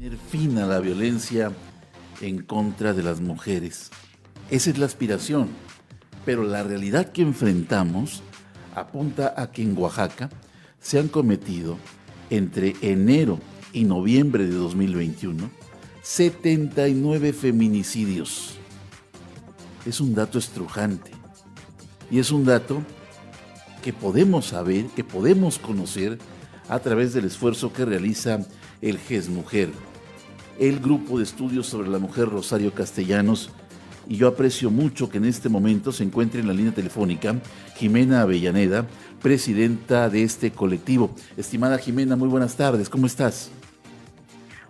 Poner fin a la violencia en contra de las mujeres. Esa es la aspiración, pero la realidad que enfrentamos apunta a que en Oaxaca se han cometido entre enero y noviembre de 2021 79 feminicidios. Es un dato estrujante y es un dato que podemos saber, que podemos conocer a través del esfuerzo que realiza el GES-Mujer, el Grupo de Estudios sobre la Mujer Rosario Castellanos, y yo aprecio mucho que en este momento se encuentre en la línea telefónica Jimena Avellaneda, presidenta de este colectivo. Estimada Jimena, muy buenas tardes, ¿cómo estás?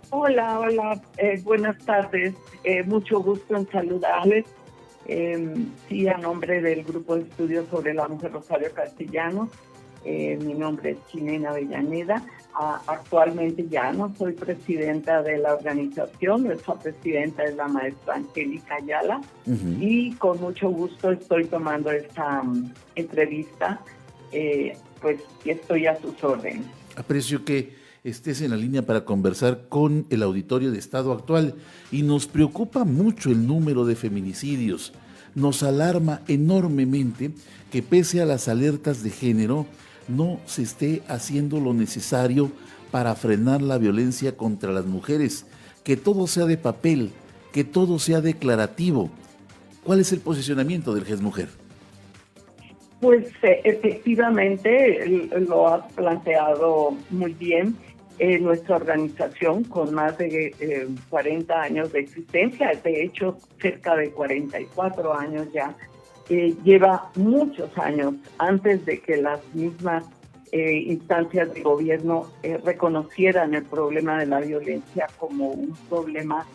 Hola, buenas tardes, mucho gusto en saludarles. Sí, a nombre del Grupo de Estudios sobre la Mujer Rosario Castellanos, mi nombre es Jimena Avellaneda. Actualmente ya no soy presidenta de la organización, nuestra presidenta es la maestra Angélica Ayala, y con mucho gusto estoy tomando esta entrevista, pues estoy a sus órdenes. Aprecio que estés en la línea para conversar con el auditorio de Estado actual, y nos preocupa mucho el número de feminicidios. Nos alarma enormemente que pese a las alertas de género no se esté haciendo lo necesario para frenar la violencia contra las mujeres, que todo sea de papel, que todo sea declarativo. ¿Cuál es el posicionamiento del GES-Mujer? Pues efectivamente lo has planteado muy bien. Nuestra organización, con más de 40 años de existencia, de hecho cerca de 44 años ya, lleva muchos años antes de que las mismas instancias de gobierno reconocieran el problema de la violencia como un problema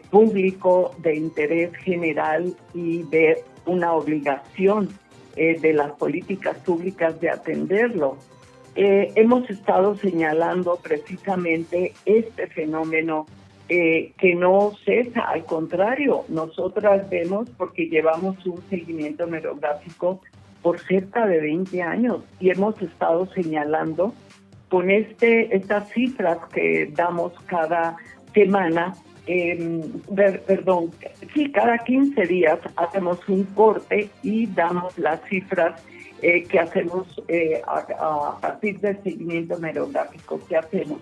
público de interés general y de una obligación de las políticas públicas de atenderlo. Hemos estado señalando precisamente este fenómeno que no cesa, al contrario, nosotras vemos, porque llevamos un seguimiento hemerográfico por cerca de 20 años y hemos estado señalando con estas cifras que damos cada semana, cada 15 días hacemos un corte y damos las cifras que hacemos a partir del seguimiento hemerográfico que hacemos.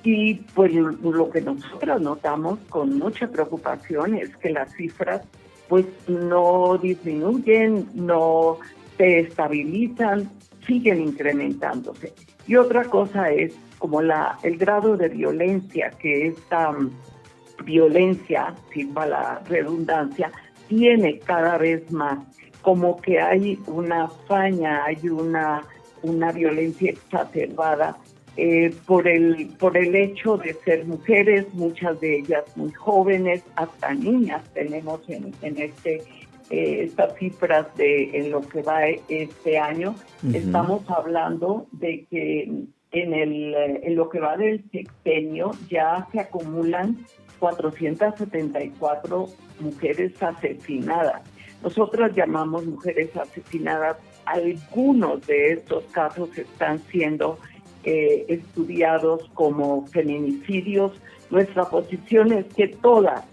Y pues lo que nosotros notamos con mucha preocupación es que las cifras pues no disminuyen, no se estabilizan, siguen incrementándose. Y otra cosa es como el grado de violencia que esta violencia, sirva la redundancia, tiene cada vez más, como que hay una hazaña, hay una violencia exacerbada por el hecho de ser mujeres, muchas de ellas muy jóvenes, hasta niñas tenemos en estas cifras en lo que va este año. Estamos hablando de que en lo que va del sexenio ya se acumulan 474 mujeres asesinadas. Nosotras llamamos mujeres asesinadas. Algunos de estos casos están siendo estudiados como feminicidios. Nuestra posición es que toda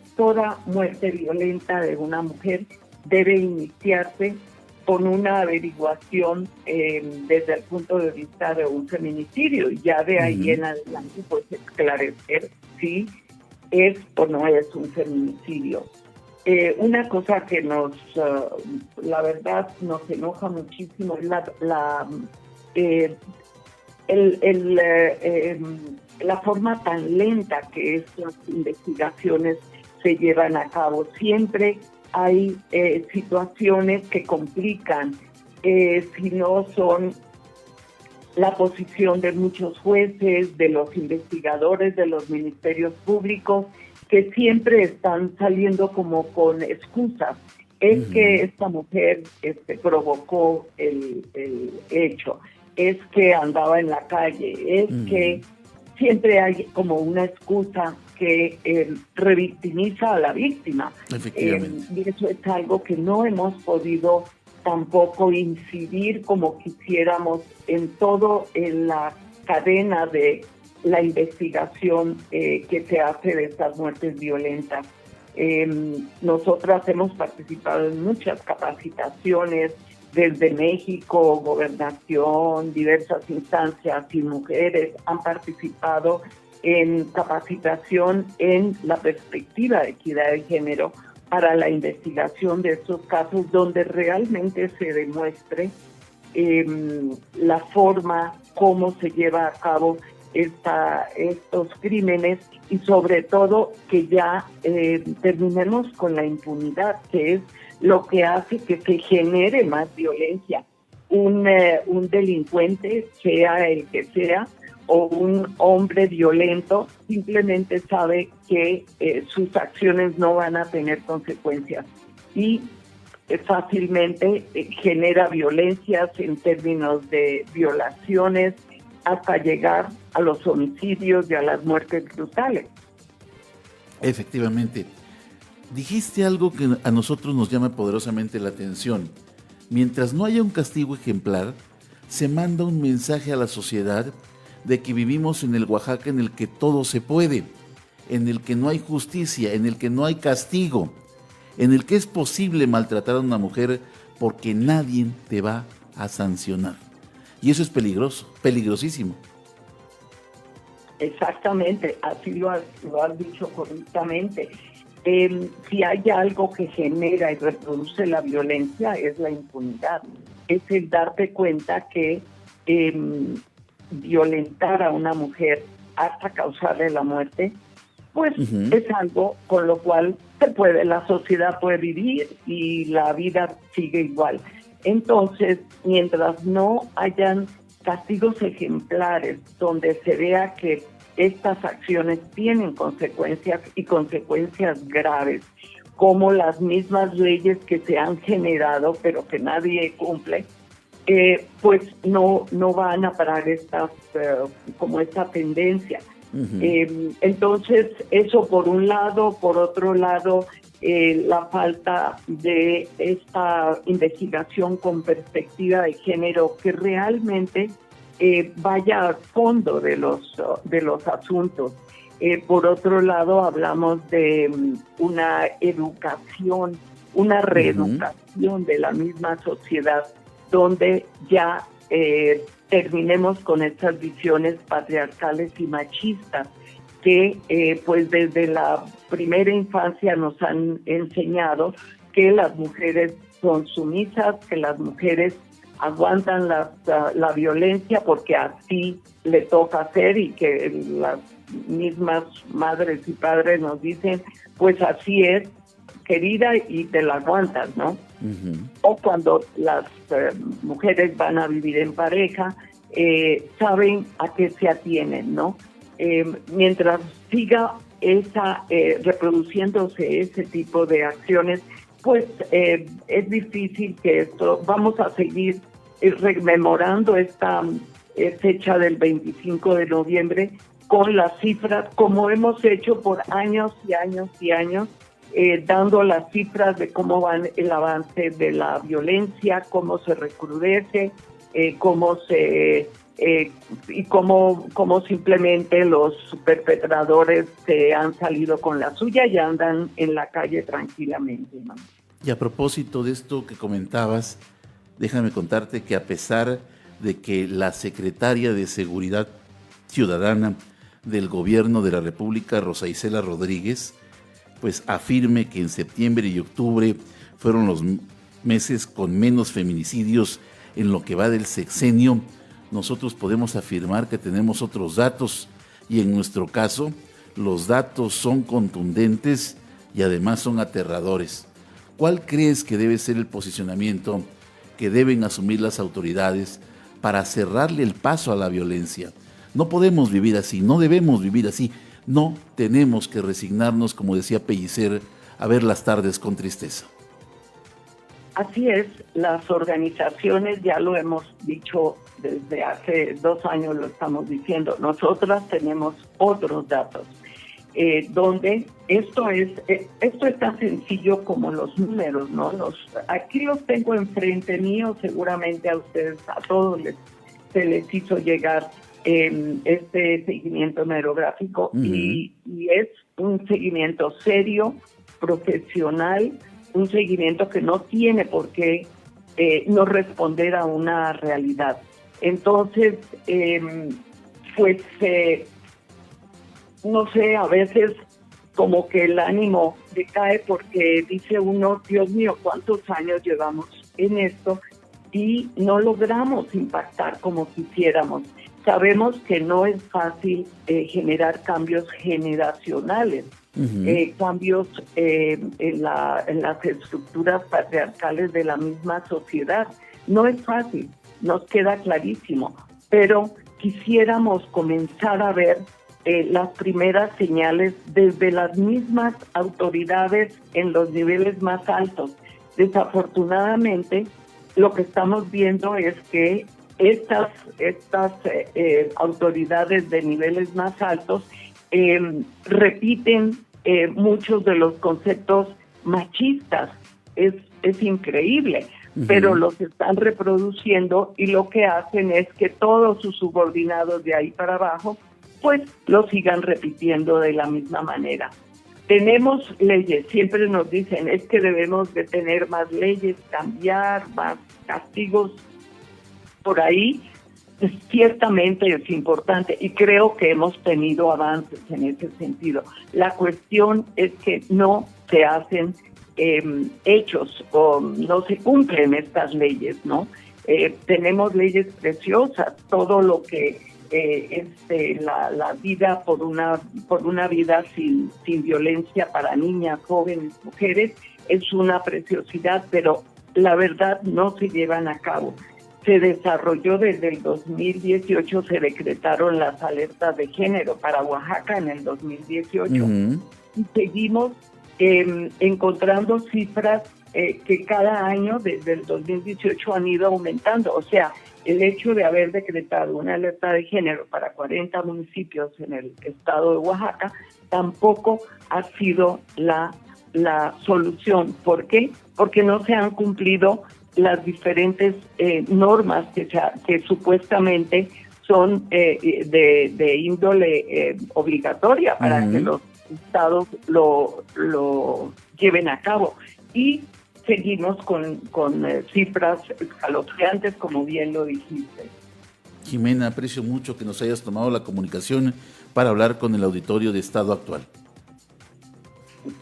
muerte violenta de una mujer debe iniciarse con una averiguación desde el punto de vista de un feminicidio, y ya de ahí en adelante pues esclarecer si es o no es un feminicidio. Una cosa que la verdad nos enoja muchísimo es la forma tan lenta que estas investigaciones se llevan a cabo. Siempre hay situaciones que complican, si no son la posición de muchos jueces, de los investigadores, de los ministerios públicos, que siempre están saliendo como con excusas. Es que esta mujer provocó el hecho, es que andaba en la calle, es que siempre hay como una excusa que revictimiza a la víctima. Y eso es algo que no hemos podido tampoco incidir como quisiéramos en la cadena de la investigación que se hace de estas muertes violentas. Nosotras hemos participado en muchas capacitaciones desde México, Gobernación, diversas instancias y mujeres han participado en capacitación en la perspectiva de equidad de género para la investigación de estos casos donde realmente se demuestre la forma, cómo se lleva a cabo estos crímenes y sobre todo que ya terminemos con la impunidad, que es lo que hace que se genere más violencia. Un delincuente, sea el que sea, o un hombre violento, simplemente sabe que sus acciones no van a tener consecuencias y fácilmente genera violencias en términos de violaciones hasta llegar a los homicidios y a las muertes brutales. Efectivamente. Dijiste algo que a nosotros nos llama poderosamente la atención. Mientras no haya un castigo ejemplar, se manda un mensaje a la sociedad de que vivimos en el Oaxaca en el que todo se puede, en el que no hay justicia, en el que no hay castigo, en el que es posible maltratar a una mujer porque nadie te va a sancionar. Y eso es peligroso, peligrosísimo. Exactamente, así lo has dicho correctamente. Si hay algo que genera y reproduce la violencia es la impunidad. Es el darte cuenta que violentar a una mujer hasta causarle la muerte, pues es algo con lo cual la sociedad puede vivir y la vida sigue igual. Entonces, mientras no hayan castigos ejemplares donde se vea que estas acciones tienen consecuencias y consecuencias graves, como las mismas leyes que se han generado pero que nadie cumple, pues no van a parar como esta tendencia. Entonces, eso por un lado. Por otro lado, la falta de esta investigación con perspectiva de género que realmente vaya al fondo de los asuntos. Por otro lado, hablamos de una educación, una reeducación de la misma sociedad, donde ya terminemos con estas visiones patriarcales y machistas que pues desde la primera infancia nos han enseñado que las mujeres son sumisas, que las mujeres aguantan la violencia porque así le toca hacer, y que las mismas madres y padres nos dicen, pues así es, querida, y te la aguantas, ¿no? O cuando las mujeres van a vivir en pareja, saben a qué se atienen, ¿no? Mientras siga reproduciéndose ese tipo de acciones, pues es difícil que vamos a seguir rememorando esta fecha del 25 de noviembre con las cifras, como hemos hecho por años y años y años, dando las cifras de cómo van el avance de la violencia, cómo se recrudece, y cómo simplemente los perpetradores se han salido con la suya y andan en la calle tranquilamente, ¿no? Y a propósito de esto que comentabas, déjame contarte que a pesar de que la secretaria de Seguridad Ciudadana del Gobierno de la República, Rosa Isela Rodríguez, pues afirme que en septiembre y octubre fueron los meses con menos feminicidios en lo que va del sexenio, nosotros podemos afirmar que tenemos otros datos, y en nuestro caso los datos son contundentes y además son aterradores. ¿Cuál crees que debe ser el posicionamiento que deben asumir las autoridades para cerrarle el paso a la violencia? No podemos vivir así, no debemos vivir así, no tenemos que resignarnos, como decía Pellicer, a ver las tardes con tristeza. Así es, las organizaciones, ya lo hemos dicho desde hace 2 años, lo estamos diciendo, nosotras tenemos otros datos, donde esto es tan sencillo como los números, ¿no? Aquí los tengo enfrente mío, seguramente a ustedes, a todos se les hizo llegar este seguimiento hemerográfico y es un seguimiento serio, profesional, un seguimiento que no tiene por qué no responder a una realidad. Entonces, pues, no sé, a veces como que el ánimo decae porque dice uno, Dios mío, ¿cuántos años llevamos en esto? Y no logramos impactar como quisiéramos. Sabemos que no es fácil generar cambios generacionales, cambios en las estructuras patriarcales de la misma sociedad. No es fácil, nos queda clarísimo, pero quisiéramos comenzar a ver las primeras señales desde las mismas autoridades en los niveles más altos. Desafortunadamente, lo que estamos viendo es que estas autoridades de niveles más altos repiten muchos de los conceptos machistas. Es increíble, pero los están reproduciendo y lo que hacen es que todos sus subordinados de ahí para abajo pues lo sigan repitiendo de la misma manera. Tenemos leyes, siempre nos dicen, es que debemos de tener más leyes, cambiar, más castigos por ahí. Ciertamente es importante y creo que hemos tenido avances en ese sentido. La cuestión es que no se hacen hechos o no se cumplen estas leyes, ¿no? Tenemos leyes preciosas, todo lo que la vida por una vida sin violencia para niñas, jóvenes, mujeres, es una preciosidad, pero la verdad no se llevan a cabo. Se desarrolló desde el 2018, se decretaron las alertas de género para Oaxaca en el 2018 y seguimos encontrando cifras que cada año desde el 2018 han ido aumentando. O sea, el hecho de haber decretado una alerta de género para 40 municipios en el estado de Oaxaca tampoco ha sido la solución. ¿Por qué? Porque no se han cumplido las diferentes normas que supuestamente son de índole obligatoria para que los estados lo lleven a cabo. Y seguimos con cifras escalofriantes, como bien lo dijiste. Jimena, aprecio mucho que nos hayas tomado la comunicación para hablar con el auditorio de Estado Actual.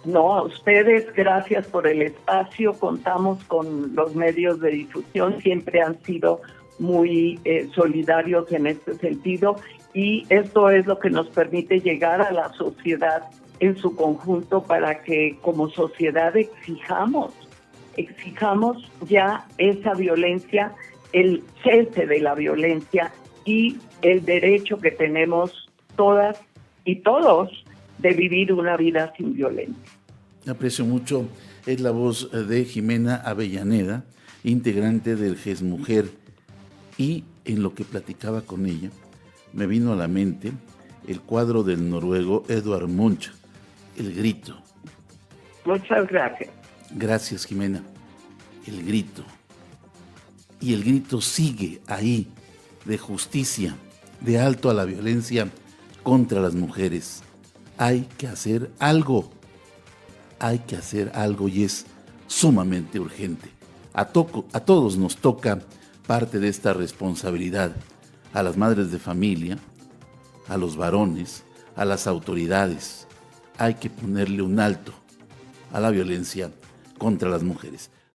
No, a ustedes, gracias por el espacio. Contamos con los medios de difusión, siempre han sido muy solidarios en este sentido y esto es lo que nos permite llegar a la sociedad en su conjunto para que como sociedad exijamos ya esa violencia, el cese de la violencia y el derecho que tenemos todas y todos de vivir una vida sin violencia. Aprecio mucho, es la voz de Jimena Avellaneda, integrante del GES Mujer, y en lo que platicaba con ella, me vino a la mente el cuadro del noruego Edvard Munch, El grito. Muchas gracias. Gracias, Jimena. El grito. Y el grito sigue ahí, de justicia, de alto a la violencia contra las mujeres. Hay que hacer algo. Hay que hacer algo y es sumamente urgente. A todos nos toca parte de esta responsabilidad. A las madres de familia, a los varones, a las autoridades. Hay que ponerle un alto a la violencia contra las mujeres.